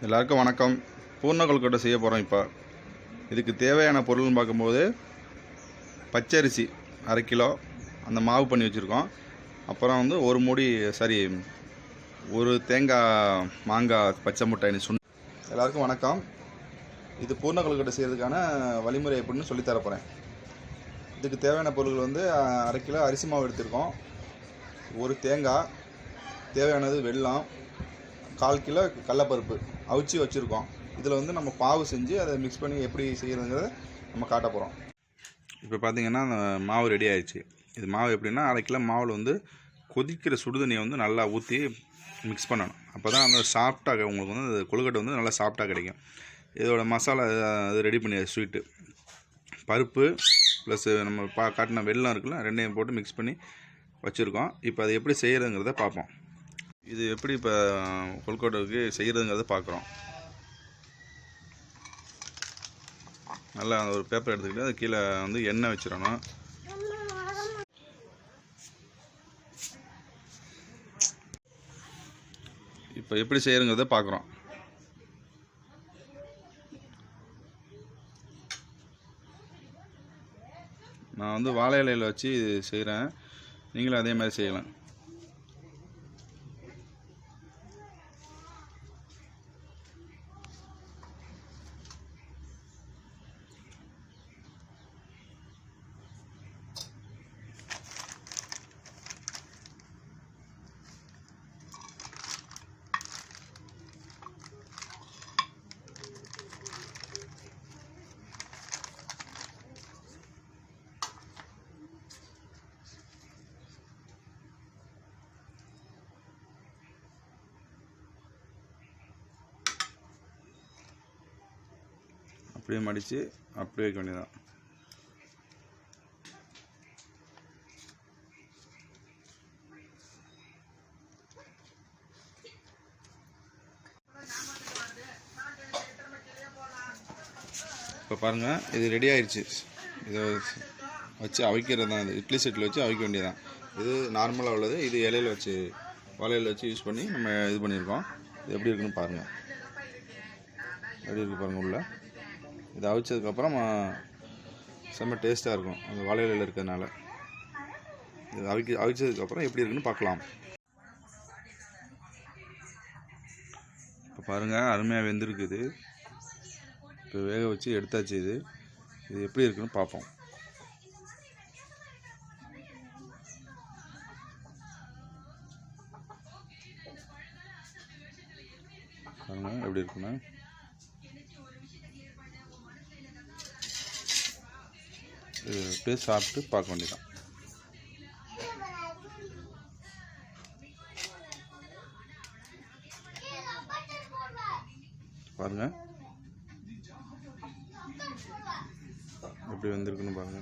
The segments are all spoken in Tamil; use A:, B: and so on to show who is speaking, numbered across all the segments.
A: எல்லாருக்கும் வணக்கம். பூர்ண கொழுக்கட்டை செய்ய போகிறோம். இப்போ இதுக்கு தேவையான பொருள்னு பார்க்கும்போது பச்சரிசி 1/2 கிலோ அந்த மாவு பண்ணி வச்சுருக்கோம். அப்புறம் ஒரு தேங்காய் மாங்காய் பச்சை முட்டை சுண்டு. எல்லாருக்கும் வணக்கம். இது பூர்ண கொழுக்கட்டை செய்கிறதுக்கான வழிமுறை எப்படின்னு சொல்லித்தர போகிறேன். இதுக்கு தேவையான பொருட்கள் 1/2 கிலோ அரிசி மாவு எடுத்துருக்கோம், ஒரு தேங்காய், தேவையானது வெல்லம், 1/4 கிலோ கடலப்பருப்பு அவிச்சு வச்சுருக்கோம். இதில் நம்ம பாவு செஞ்சு அதை மிக்ஸ் பண்ணி எப்படி செய்கிறதுங்கிறத நம்ம காட்ட போகிறோம். இப்போ பார்த்திங்கன்னா அந்த மாவு ரெடி ஆகிடுச்சு. இது மாவு எப்படின்னா 1/2 கிலோ மாவில் கொதிக்கிற சுடுதண்ணியை நல்லா ஊற்றி மிக்ஸ் பண்ணணும். அப்போ தான் அந்த சாஃப்டாக உங்களுக்கு அந்த கொழுக்கட்டை நல்லா சாஃப்டாக கிடைக்கும். இதோட மசாலா அது ரெடி பண்ணி ஸ்வீட்டு பருப்பு ப்ளஸ் நம்ம காட்டின வெல்லம் இருக்குல்ல, ரெண்டையும் போட்டு மிக்ஸ் பண்ணி வச்சுருக்கோம். இப்போ அதை எப்படி செய்கிறதுங்கிறத பார்ப்போம். இது எப்படி இப்போ கொழுக்கட்டைக்கு செய்கிறதுங்கிறத பார்க்குறோம். நல்லா ஒரு பேப்பர் எடுத்துக்கிட்டு அது கீழே எண்ணெய் வச்சிடணும். இப்போ எப்படி செய்கிறதுங்கிறத பார்க்குறோம். நான் வாழை இலையில் வச்சு செய்கிறேன், நீங்களும் அதே மாதிரி செய்யலாம். அப்படியே மடித்து அப்படியே வைக்க வேண்டியதான். இப்போ பாருங்கள், இது ரெடி ஆயிடுச்சு. இதை வச்சு அவிக்கிறது தான். இது இட்லி செட்டில் வச்சு அவிக்க வேண்டியதான். இது நார்மலாக உள்ளது. இது இலையில் வச்சு வாழையில் வச்சு யூஸ் பண்ணி நம்ம இது பண்ணியிருக்கோம். இது எப்படி இருக்குன்னு பாருங்கள். எப்படி இருக்குது பாருங்கள் உள்ள. இது அவிச்சதுக்கப்புறம் செம்ம டேஸ்ட்டாக இருக்கும் அந்த வாழை இலையில் இருக்கிறதுனால. இது அவிச்சதுக்கப்புறம் எப்படி இருக்குன்னு பார்க்கலாம். இப்போ பாருங்கள், அருமையாக வெந்திருக்குது. இப்போ வேக வச்சு எடுத்தாச்சு. இது எப்படி இருக்குன்னு பார்ப்போம். பாருங்கள் எப்படி இருக்குன்னா, அப்படியே சாப்பிட்டு பார்க்க வேண்டியதான். பாருங்க எப்படி வந்திருக்குன்னு பாருங்க.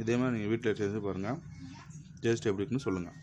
A: இதே மாதிரி நீங்கள் வீட்டில் செஞ்சு பாருங்கள். டேஸ்ட் எப்படி இருக்குன்னு சொல்லுங்கள்.